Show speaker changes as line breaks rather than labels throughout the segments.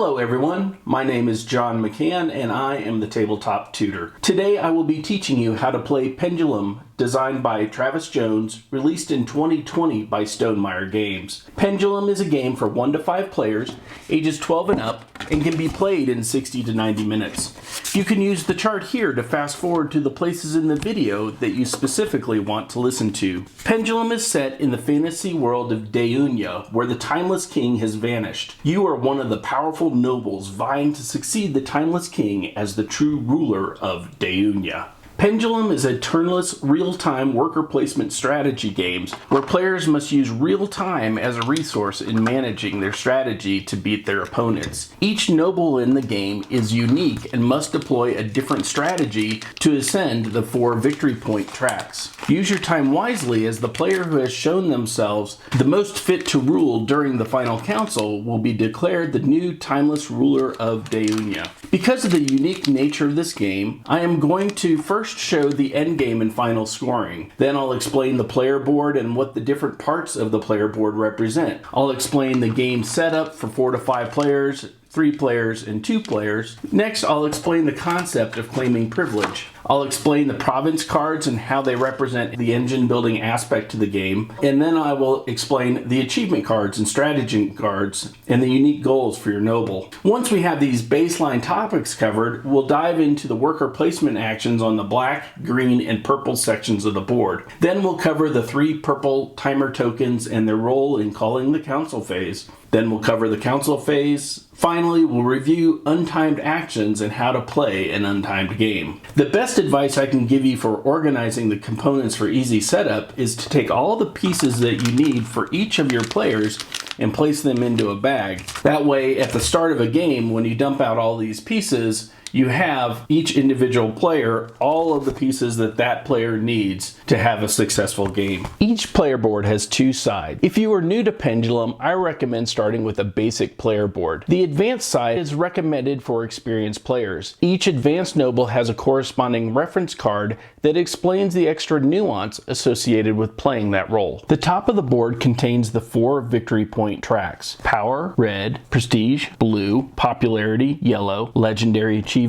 Hello everyone, my name is John McCann and I am the Tabletop Tutor. Today I will be teaching you how to play Pendulum, designed by Travis Jones, released in 2020 by Maier Games. Pendulum is a game for 1 to 5 players, ages 12 and up, and can be played in 60 to 90 minutes. You can use the chart here to fast forward to the places in the video that you specifically want to listen to. Pendulum is set in the fantasy world of Deunia, where the timeless king has vanished. You are one of the powerful nobles vying to succeed the timeless king as the true ruler of Deunia. Pendulum is a turnless, real-time worker placement strategy game where players must use real-time as a resource in managing their strategy to beat their opponents. Each noble in the game is unique and must deploy a different strategy to ascend the 4 victory point tracks. Use your time wisely, as the player who has shown themselves the most fit to rule during the final council will be declared the new timeless ruler of Deunia. Because of the unique nature of this game, I am going to first show the end game and final scoring. Then I'll explain the player board and what the different parts of the player board represent. I'll explain the game setup for 4 to 5 players, 3 players, and 2 players. Next, I'll explain the concept of claiming privilege. I'll explain the province cards and how they represent the engine building aspect to the game. And then I will explain the achievement cards and stratagem cards and the unique goals for your noble. Once we have these baseline topics covered, we'll dive into the worker placement actions on the black, green, and purple sections of the board. Then we'll cover the 3 purple timer tokens and their role in calling the council phase. Then we'll cover the council phase. Finally, we'll review untimed actions and how to play an untimed game. The best advice I can give you for organizing the components for easy setup is to take all the pieces that you need for each of your players and place them into a bag. That way, at the start of a game, when you dump out all these pieces, you have each individual player all of the pieces that that player needs to have a successful game. Each player board has 2 sides. If you are new to Pendulum, I recommend starting with a basic player board. The advanced side is recommended for experienced players. Each advanced noble has a corresponding reference card that explains the extra nuance associated with playing that role. The top of the board contains the 4 victory point tracks: Power, red; Prestige, blue; Popularity, yellow; Legendary Achievement,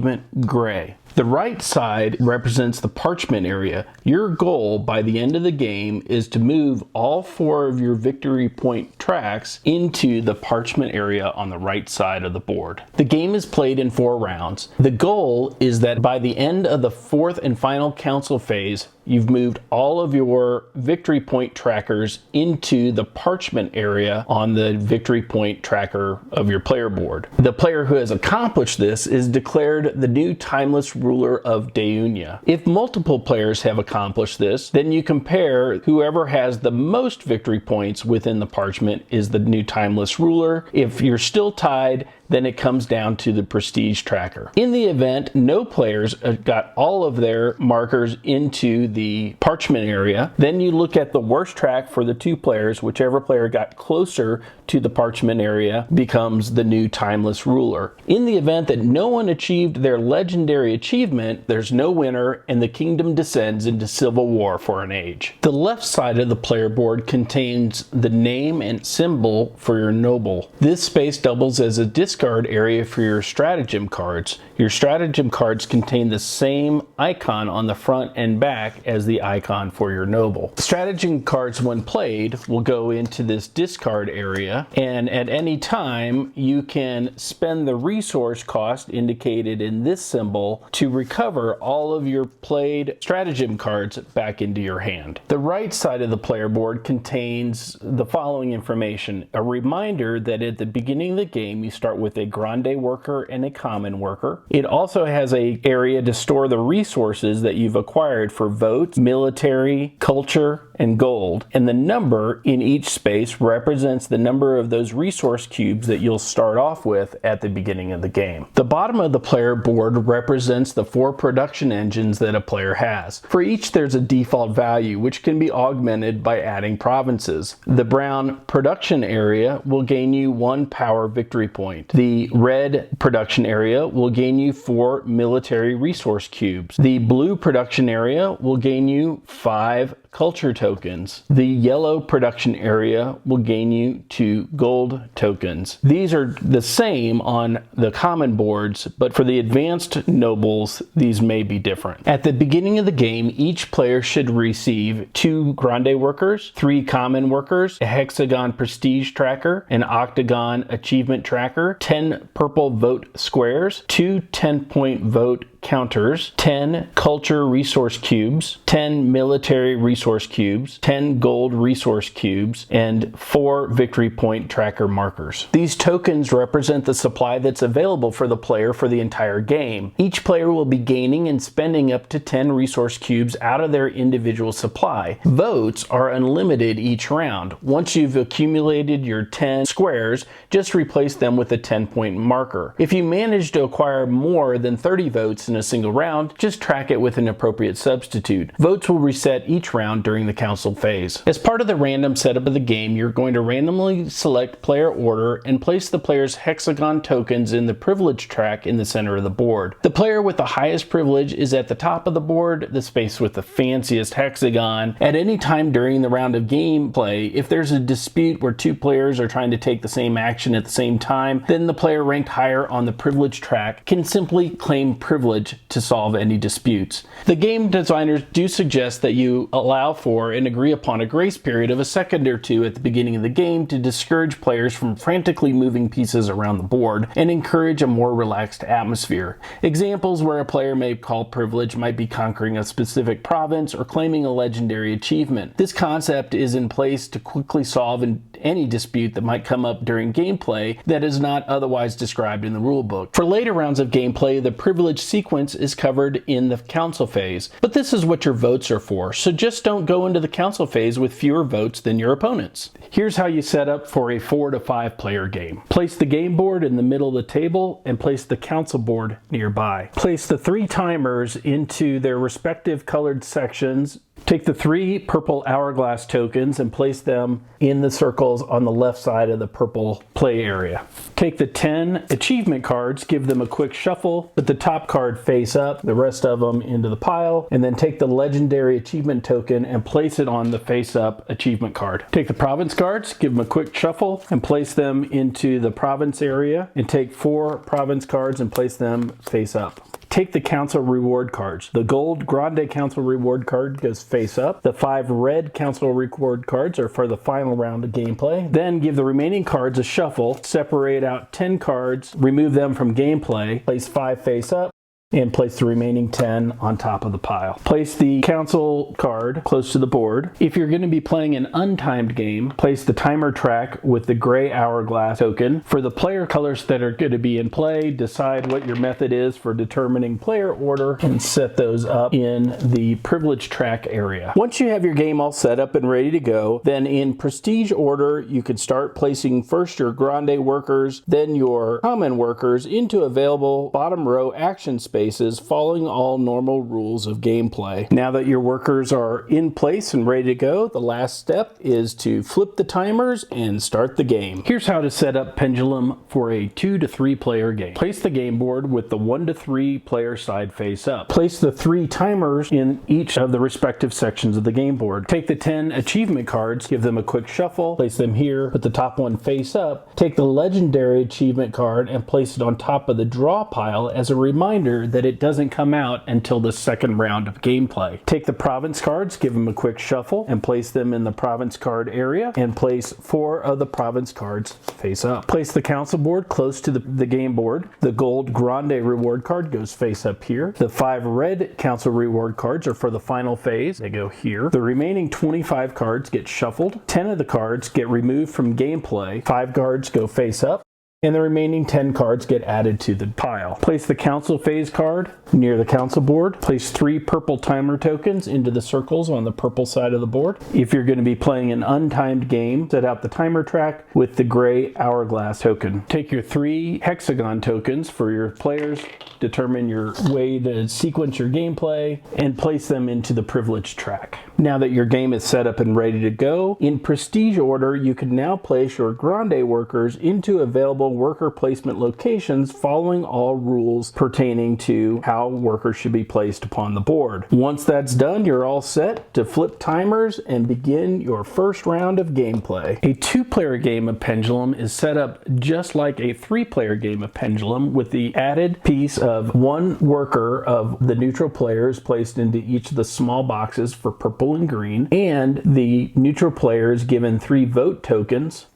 gray. The right side represents the parchment area. Your goal by the end of the game is to move all 4 of your victory point tracks into the parchment area on the right side of the board. The game is played in 4 rounds. The goal is that by the end of the 4th and final council phase, you've moved all of your victory point trackers into the parchment area on the victory point tracker of your player board. The player who has accomplished this is declared the new timeless ruler of Deunia. If multiple players have accomplished this, then you compare whoever has the most victory points within the parchment is the new timeless ruler. If you're still tied, then it comes down to the prestige tracker. In the event no players got all of their markers into the parchment area, then you look at the worst track for the 2 players. Whichever player got closer to the parchment area becomes the new timeless ruler. In the event that no one achieved their legendary achievement, there's no winner and the kingdom descends into civil war for an age. The left side of the player board contains the name and symbol for your noble. This space doubles as a discard area for your stratagem cards. Your stratagem cards contain the same icon on the front and back as the icon for your noble. Stratagem cards, when played, will go into this discard area, and at any time you can spend the resource cost indicated in this symbol to recover all of your played stratagem cards back into your hand. The right side of the player board contains the following information: a reminder that at the beginning of the game you start with a Grande worker and a common worker. It also has an area to store the resources that you've acquired for votes, military, culture, and gold. And the number in each space represents the number of those resource cubes that you'll start off with at the beginning of the game. The bottom of the player board represents the 4 production engines that a player has. For each, there's a default value, which can be augmented by adding provinces. The brown production area will gain you 1 power victory point. The red production area will gain you 4 military resource cubes. The blue production area will gain you 5 culture tokens. The yellow production area will gain you 2 gold tokens. These are the same on the common boards, but for the advanced nobles, these may be different. At the beginning of the game, each player should receive 2 Grande workers, 3 common workers, a hexagon prestige tracker, an octagon achievement tracker, 10 purple vote squares, 2 10-point vote counters, 10 culture resource cubes, 10 military resource cubes, 10 gold resource cubes, and 4 victory point tracker markers. These tokens represent the supply that's available for the player for the entire game. Each player will be gaining and spending up to 10 resource cubes out of their individual supply. Votes are unlimited each round. Once you've accumulated your 10 squares, just replace them with a 10-point marker. If you manage to acquire more than 30 votes in a single round, just track it with an appropriate substitute. Votes will reset each round during the council phase. As part of the random setup of the game, you're going to randomly select player order and place the player's hexagon tokens in the privilege track in the center of the board. The player with the highest privilege is at the top of the board, the space with the fanciest hexagon. At any time during the round of gameplay, if there's a dispute where 2 players are trying to take the same action at the same time, then the player ranked higher on the privilege track can simply claim privilege to solve any disputes. The game designers do suggest that you allow for and agree upon a grace period of a second or 2 at the beginning of the game to discourage players from frantically moving pieces around the board and encourage a more relaxed atmosphere. Examples where a player may call privilege might be conquering a specific province or claiming a legendary achievement. This concept is in place to quickly solve any dispute that might come up during gameplay that is not otherwise described in the rulebook. For later rounds of gameplay, the privilege sequence is covered in the council phase, but this is what your votes are for, so just don't go into the council phase with fewer votes than your opponents. Here's how you set up for a 4 to 5 player game. Place the game board in the middle of the table and place the council board nearby. Place the 3 timers into their respective colored sections. Take the 3 purple hourglass tokens and place them in the circles on the left side of the purple play area. Take the 10 achievement cards, give them a quick shuffle, put the top card face up, the rest of them into the pile, and then take the legendary achievement token and place it on the face up achievement card. Take the province cards, give them a quick shuffle, and place them into the province area, and take 4 province cards and place them face up. Take the council reward cards. The gold Grande council reward card goes face up. The 5 red council reward cards are for the final round of gameplay. Then give the remaining cards a shuffle, separate out 10 cards, remove them from gameplay, place 5 face up, and place the remaining 10 on top of the pile. Place the council card close to the board. If you're going to be playing an untimed game, place the timer track with the gray hourglass token. For the player colors that are going to be in play, decide what your method is for determining player order and set those up in the privilege track area. Once you have your game all set up and ready to go, then in prestige order, you can start placing first your Grande workers, then your common workers into available bottom row action space, following all normal rules of gameplay. Now that your workers are in place and ready to go, the last step is to flip the timers and start the game. Here's how to set up Pendulum for a 2 to 3 player game. Place the game board with the 1 to 3 player side face up. Place the 3 timers in each of the respective sections of the game board. Take the 10 achievement cards, give them a quick shuffle, place them here, put the top one face up. Take the legendary achievement card and place it on top of the draw pile as a reminder that it doesn't come out until the second round of gameplay. Take the province cards, give them a quick shuffle, and place them in the province card area, and place 4 of the province cards face up. Place the council board close to the game board. The gold Grande reward card goes face up here. The 5 red council reward cards are for the final phase. They go here. The remaining 25 cards get shuffled. 10 of the cards get removed from gameplay. 5 cards go face up, and the remaining 10 cards get added to the pile. Place the council phase card near the council board. Place 3 purple timer tokens into the circles on the purple side of the board. If you're going to be playing an untimed game, set out the timer track with the gray hourglass token. Take your 3 hexagon tokens for your players, determine your way to sequence your gameplay, and place them into the privilege track. Now that your game is set up and ready to go, in prestige order, you can now place your Grande workers into available worker placement locations following all rules pertaining to how workers should be placed upon the board. Once that's done, you're all set to flip timers and begin your first round of gameplay. A 2-player game of Pendulum is set up just like a 3-player game of Pendulum, with the added piece of 1 worker of the neutral players placed into each of the small boxes for purple and green, and the neutral player is given 3 vote tokens,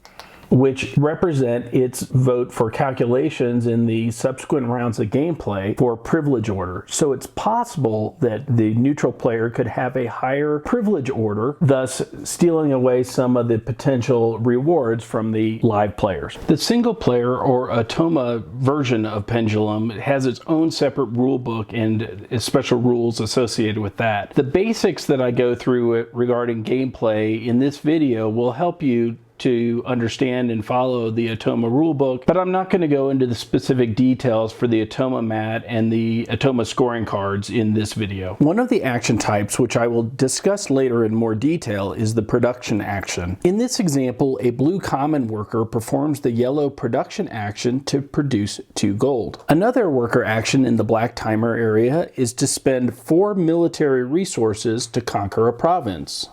which represent its vote for calculations in the subsequent rounds of gameplay for privilege order. So it's possible that the neutral player could have a higher privilege order, thus stealing away some of the potential rewards from the live players. The single player or Automa version of Pendulum has its own separate rule book and special rules associated with that. The basics that I go through regarding gameplay in this video will help you to understand and follow the Automa rulebook, but I'm not going to go into the specific details for the Automa mat and the Automa scoring cards in this video. One of the action types, which I will discuss later in more detail, is the production action. In this example, a blue common worker performs the yellow production action to produce 2 gold. Another worker action in the black timer area is to spend 4 military resources to conquer a province.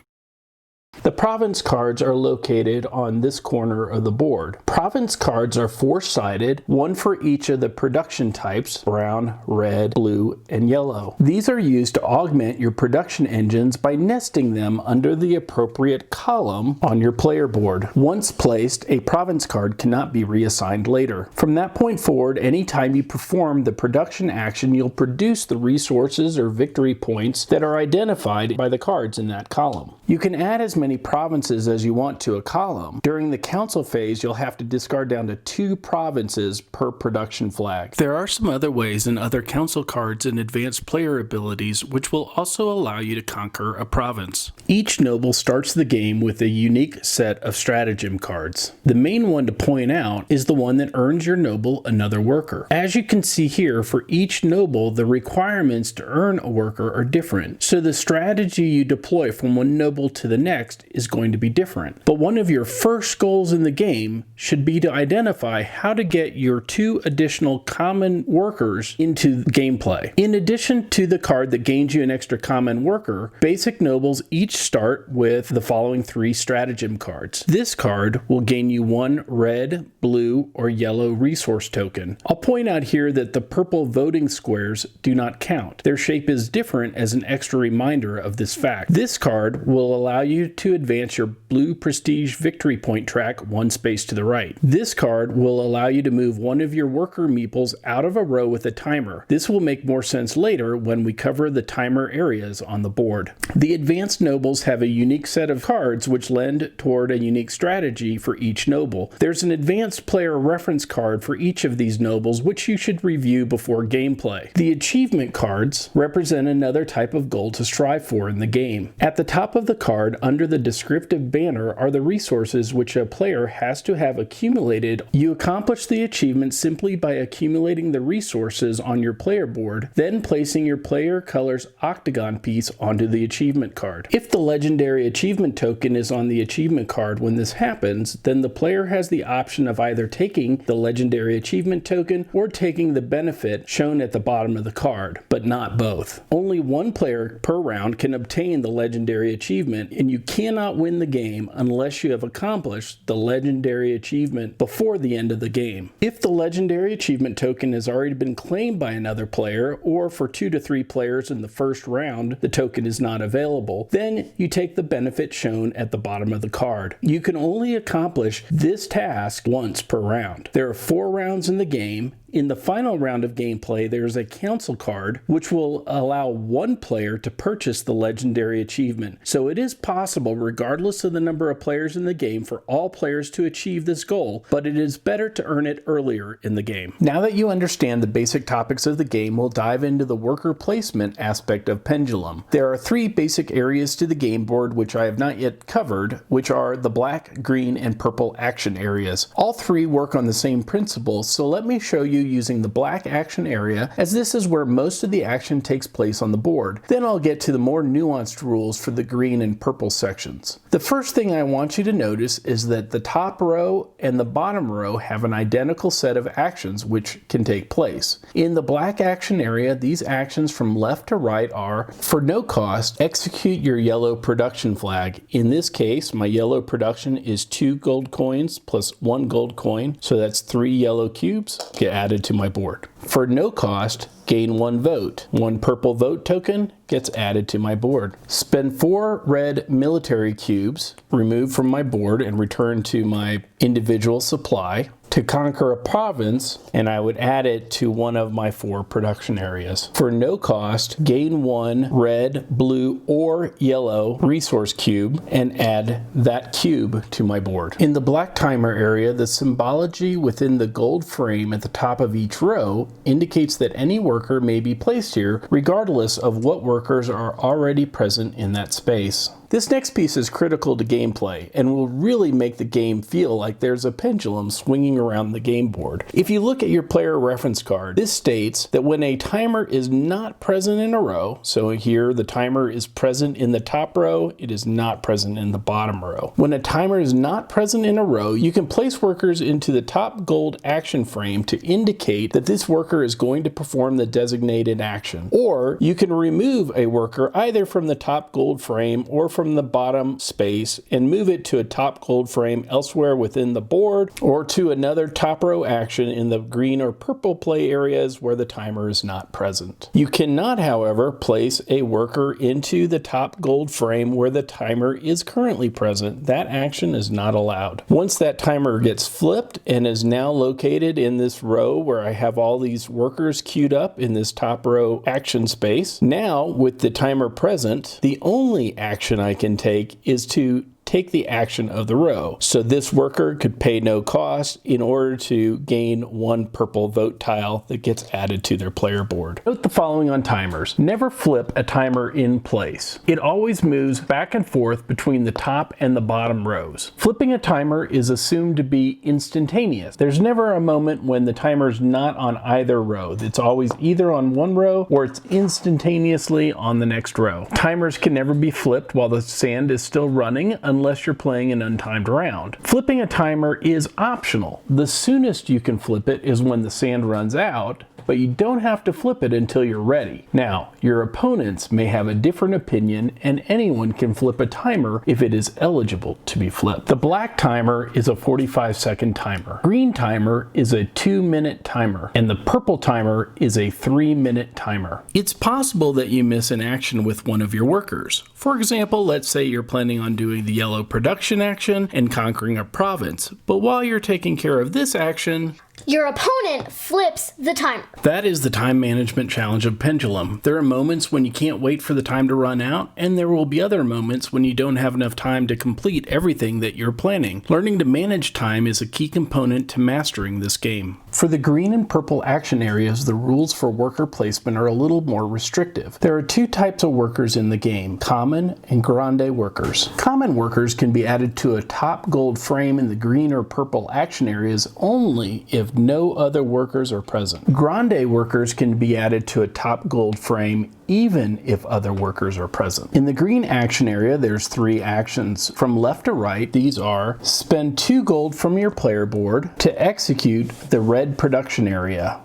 The province cards are located on this corner of the board. Province cards are 4-sided, 1 for each of the production types: brown, red, blue, and yellow. These are used to augment your production engines by nesting them under the appropriate column on your player board. Once placed, a province card cannot be reassigned later. From that point forward, anytime you perform the production action, you'll produce the resources or victory points that are identified by the cards in that column. You can add as many provinces as you want to a column. During the council phase, you'll have to discard down to 2 provinces per production flag. There are some other ways and other council cards and advanced player abilities which will also allow you to conquer a province. Each noble starts the game with a unique set of stratagem cards. The main one to point out is the one that earns your noble another worker. As you can see here, for each noble, the requirements to earn a worker are different, so the strategy you deploy from one noble to the next is going to be different. But one of your first goals in the game should be to identify how to get your 2 additional common workers into gameplay. In addition to the card that gains you an extra common worker, basic nobles each start with the following 3 stratagem cards. This card will gain you 1 red, blue, or yellow resource token. I'll point out here that the purple voting squares do not count. Their shape is different as an extra reminder of this fact. This card will allow you to advance your blue prestige victory point track 1 space to the right. This card will allow you to move one of your worker meeples out of a row with a timer. This will make more sense later when we cover the timer areas on the board. The advanced nobles have a unique set of cards which lend toward a unique strategy for each noble. There's an advanced player reference card for each of these nobles which you should review before gameplay. The achievement cards represent another type of goal to strive for in the game. At the top of the card, under the descriptive banner, are the resources which a player has to have accumulated. You accomplish the achievement simply by accumulating the resources on your player board, then placing your player color's octagon piece onto the achievement card. If the legendary achievement token is on the achievement card when this happens, then the player has the option of either taking the legendary achievement token or taking the benefit shown at the bottom of the card, but not both. Only 1 player per round can obtain the legendary achievement, and you cannot win the game unless you have accomplished the legendary achievement before the end of the game. If the legendary achievement token has already been claimed by another player, or for 2 to 3 players in the first round the token is not available, then you take the benefit shown at the bottom of the card. You can only accomplish this task once per round. There are 4 rounds in the game. In the final round of gameplay, there's a council card which will allow 1 player to purchase the legendary achievement. So it is possible, regardless of the number of players in the game, for all players to achieve this goal, but it is better to earn it earlier in the game. Now that you understand the basic topics of the game, we'll dive into the worker placement aspect of Pendulum. There are 3 basic areas to the game board which I have not yet covered, which are the black, green, and purple action areas. All 3 work on the same principle, so let me show you using the black action area, as this is where most of the action takes place on the board. Then I'll get to the more nuanced rules for the green and purple sections. The first thing I want you to notice is that the top row and the bottom row have an identical set of actions which can take place. In the black action area, these actions from left to right are, for no cost, execute your yellow production flag. In this case, my yellow production is 2 gold coins plus 1 gold coin, so that's 3 yellow cubes get added to my board. For no cost, gain 1 vote. 1 purple vote token gets added to my board. Spend 4 red military cubes, remove from my board and return to my individual supply to conquer a province, and I would add it to one of my 4 production areas. For no cost, gain 1 red, blue, or yellow resource cube and add that cube to my board. In the black timer area, the symbology within the gold frame at the top of each row indicates that any worker may be placed here regardless of what workers are already present in that space. This next piece is critical to gameplay and will really make the game feel like there's a pendulum swinging around the game board. If you look at your player reference card, this states that when a timer is not present in a row, so here the timer is present in the top row, it is not present in the bottom row. When a timer is not present in a row, you can place workers into the top gold action frame to indicate that this worker is going to perform the designated action. Or you can remove a worker either from the top gold frame or from the bottom space and move it to a top gold frame elsewhere within the board, or to another top row action in the green or purple play areas where the timer is not present. You cannot, however, place a worker into the top gold frame where the timer is currently present. That action is not allowed. Once that timer gets flipped and is now located in this row where I have all these workers queued up in this top row action space, now with the timer present, the only action I can take is to take the action of the row. So this worker could pay no cost in order to gain 1 purple vote tile that gets added to their player board. Note the following on timers. Never flip a timer in place. It always moves back and forth between the top and the bottom rows. Flipping a timer is assumed to be instantaneous. There's never a moment when the timer's not on either row. It's always either on one row or it's instantaneously on the next row. Timers can never be flipped while the sand is still running unless you're playing an untimed round. Flipping a timer is optional. The soonest you can flip it is when the sand runs out, but you don't have to flip it until you're ready. Now, your opponents may have a different opinion, and anyone can flip a timer if it is eligible to be flipped. The black timer is a 45-second timer. Green timer is a 2-minute timer, and the purple timer is a 3-minute timer. It's possible that you miss an action with one of your workers. For example, let's say you're planning on doing the yellow production action and conquering a province, but while you're taking care of this action,
your opponent flips the timer.
That is the time management challenge of Pendulum. There are moments when you can't wait for the time to run out, and there will be other moments when you don't have enough time to complete everything that you're planning. Learning to manage time is a key component to mastering this game. For the green and purple action areas, the rules for worker placement are a little more restrictive. There are 2 types of workers in the game, common and grande workers. Common workers can be added to a top gold frame in the green or purple action areas only if no other workers are present. Grande workers can be added to a top gold frame even if other workers are present. In the green action area, there's 3 actions. From left to right, these are: spend 2 gold from your player board to execute the red production area.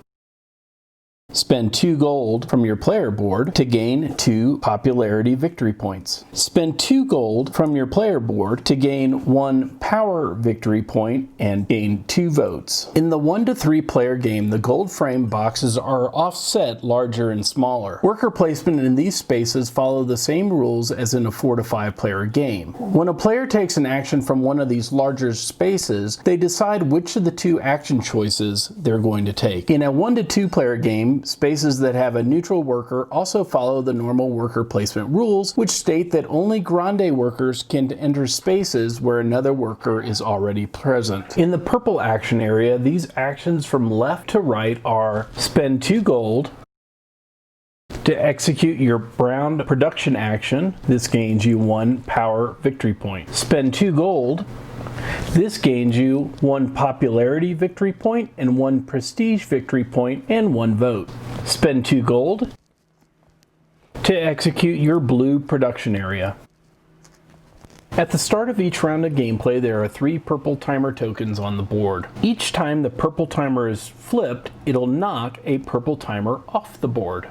Spend 2 gold from your player board to gain 2 popularity victory points. Spend 2 gold from your player board to gain 1 power victory point and gain 2 votes. In the 1 to 3 player game, the gold frame boxes are offset larger and smaller. Worker placement in these spaces follow the same rules as in a 4 to 5 player game. When a player takes an action from one of these larger spaces, they decide which of the 2 action choices they're going to take. In a 1 to 2 player game, spaces that have a neutral worker also follow the normal worker placement rules, which state that only grande workers can enter spaces where another worker is already present. In the purple action area, these actions from left to right are: spend 2 gold to execute your brown production action. This gains you 1 power victory point. Spend 2 gold This gains you 1 popularity victory point and 1 prestige victory point and 1 vote. Spend 2 gold to execute your blue production area. At the start of each round of gameplay, there are 3 purple timer tokens on the board. Each time the purple timer is flipped, it'll knock a purple timer off the board.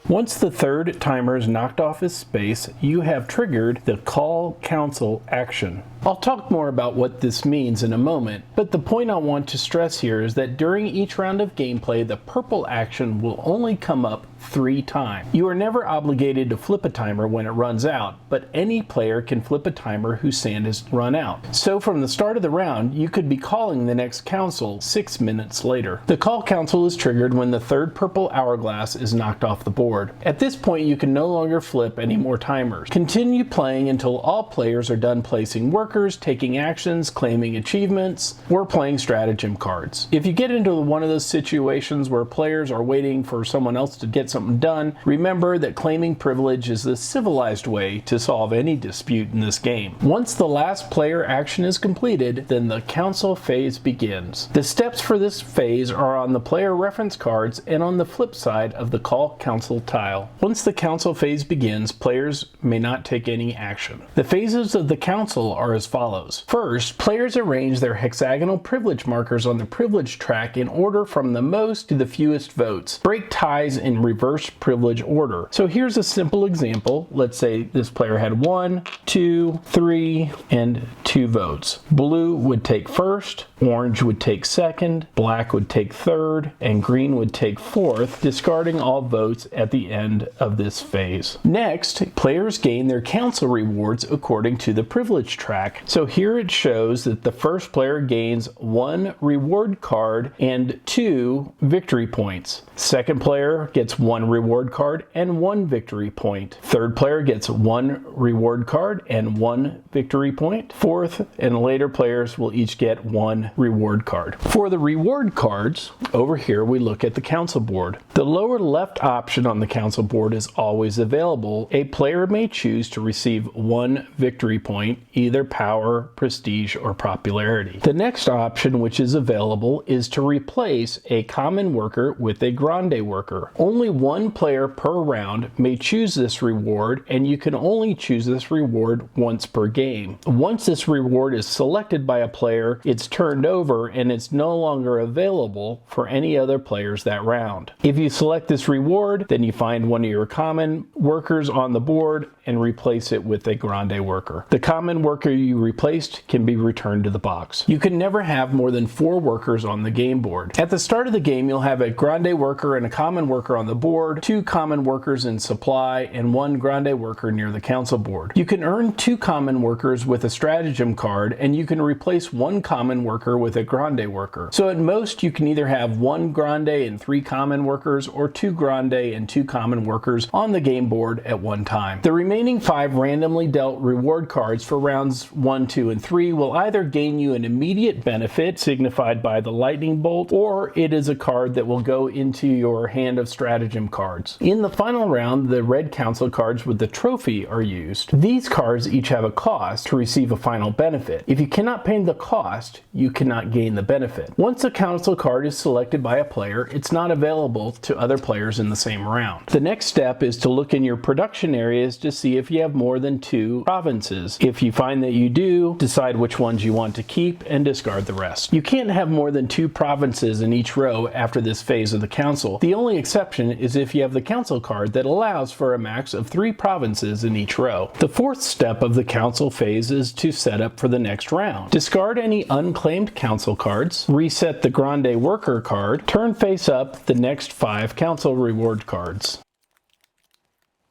Once the 3rd timer is knocked off his space, you have triggered the Call Council action. I'll talk more about what this means in a moment, but the point I want to stress here is that during each round of gameplay, the purple action will only come up 3 times. You are never obligated to flip a timer when it runs out, but any player can flip a timer whose sand is run out. So from the start of the round, you could be calling the next council 6 minutes later. The Call Council is triggered when the 3rd purple hourglass is knocked off the board. At this point, you can no longer flip any more timers. Continue playing until all players are done placing workers, taking actions, claiming achievements, or playing stratagem cards. If you get into one of those situations where players are waiting for someone else to get something done, remember that claiming privilege is the civilized way to solve any dispute in this game. Once the last player action is completed, then the council phase begins. The steps for this phase are on the player reference cards and on the flip side of the Call Council tile. Once the council phase begins, players may not take any action. The phases of the council are as follows. First, players arrange their hexagonal privilege markers on the privilege track in order from the most to the fewest votes. Break ties in reverse privilege order. So here's a simple example. Let's say this player had 1, 2, 3, and 2 votes. Blue would take first, orange would take second, black would take third, and green would take fourth, discarding all votes at the end of this phase. Next, players gain their council rewards according to the privilege track. So here it shows that the first player gains 1 reward card and 2 victory points. Second player gets 1 reward card and 1 victory point. Third player gets 1 reward card and 1 victory point. Fourth and later players will each get 1 reward card. For the reward cards, over here we look at the council board. The lower left option on the council board is always available. A player may choose to receive 1 victory point, either power, prestige, or popularity. The next option which is available is to replace a common worker with a Grande worker. Only 1 player per round may choose this reward, and you can only choose this reward once per game. Once this reward is selected by a player, it's turned over and it's no longer available for any other players that round. If you select this reward, then you find one of your common workers on the board and replace it with a Grande worker. The common worker you replaced can be returned to the box. You can never have more than 4 workers on the game board. At the start of the game, you'll have a Grande worker and a common worker on the board, 2 common workers in supply, and 1 Grande worker near the council board. You can earn 2 common workers with a stratagem card, and you can replace 1 common worker with a Grande worker. So at most, you can either have 1 Grande and 3 common workers, or 2 Grande and 2 common workers on the game board at one time. The remaining 5 randomly dealt reward cards for rounds 1, 2, and 3 will either gain you an immediate benefit, signified by the lightning bolt, or it is a card that will go into your hand of stratagem cards. In the final round, the red council cards with the trophy are used. These cards each have a cost to receive a final benefit. If you cannot pay the cost, you cannot gain the benefit. Once a council card is selected by a player, it's not available to other players in the same round. The next step is to look in your production areas to see if you have more than 2 provinces. If you find that you do, decide which ones you want to keep and discard the rest. You can't have more than 2 provinces in each row after this phase of the council. The only exception is if you have the council card that allows for a max of 3 provinces in each row. The 4th step of the council phase is to set up for the next round. Discard any unclaimed council cards, reset the Grande worker card, turn face up the next 5 council reward cards.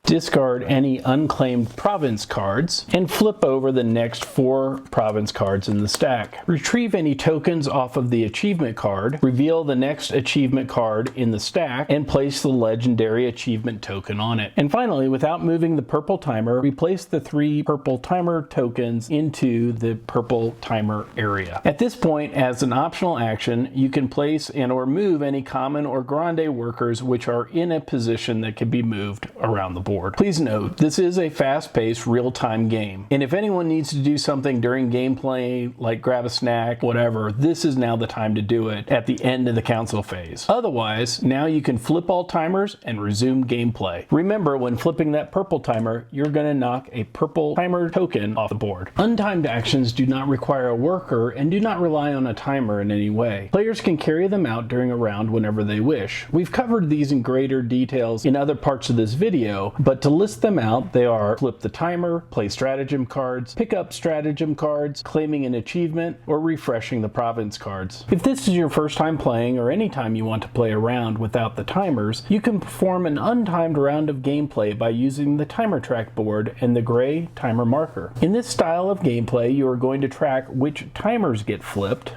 Discard any unclaimed province cards, and flip over the next 4 province cards in the stack. Retrieve any tokens off of the achievement card, reveal the next achievement card in the stack, and place the legendary achievement token on it. And finally, without moving the purple timer, replace the 3 purple timer tokens into the purple timer area. At this point, as an optional action, you can place and or move any common or Grande workers which are in a position that can be moved around the board. board. Please note, this is a fast-paced, real-time game, and if anyone needs to do something during gameplay, like grab a snack, whatever, this is now the time to do it at the end of the council phase. Otherwise, now you can flip all timers and resume gameplay. Remember, when flipping that purple timer, you're going to knock a purple timer token off the board. Untimed actions do not require a worker and do not rely on a timer in any way. Players can carry them out during a round whenever they wish. We've covered these in greater details in other parts of this video, but to list them out, they are flip the timer, play stratagem cards, pick up stratagem cards, claiming an achievement, or refreshing the province cards. If this is your first time playing, or any time you want to play a round without the timers, you can perform an untimed round of gameplay by using the timer track board and the gray timer marker. In this style of gameplay, you are going to track which timers get flipped,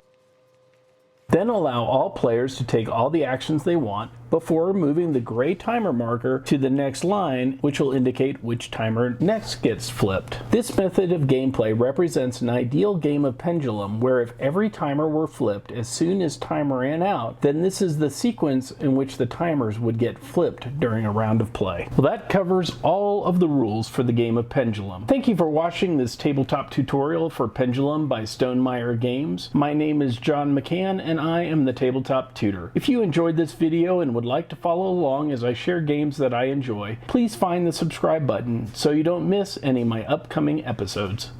then allow all players to take all the actions they want before moving the gray timer marker to the next line, which will indicate which timer next gets flipped. This method of gameplay represents an ideal game of Pendulum where if every timer were flipped as soon as time ran out, then this is the sequence in which the timers would get flipped during a round of play. Well, that covers all of the rules for the game of Pendulum. Thank you for watching this tabletop tutorial for Pendulum by Maier Games. My name is John McCann and I am the Tabletop Tutor. If you enjoyed this video and would like to follow along as I share games that I enjoy, please find the subscribe button so you don't miss any of my upcoming episodes.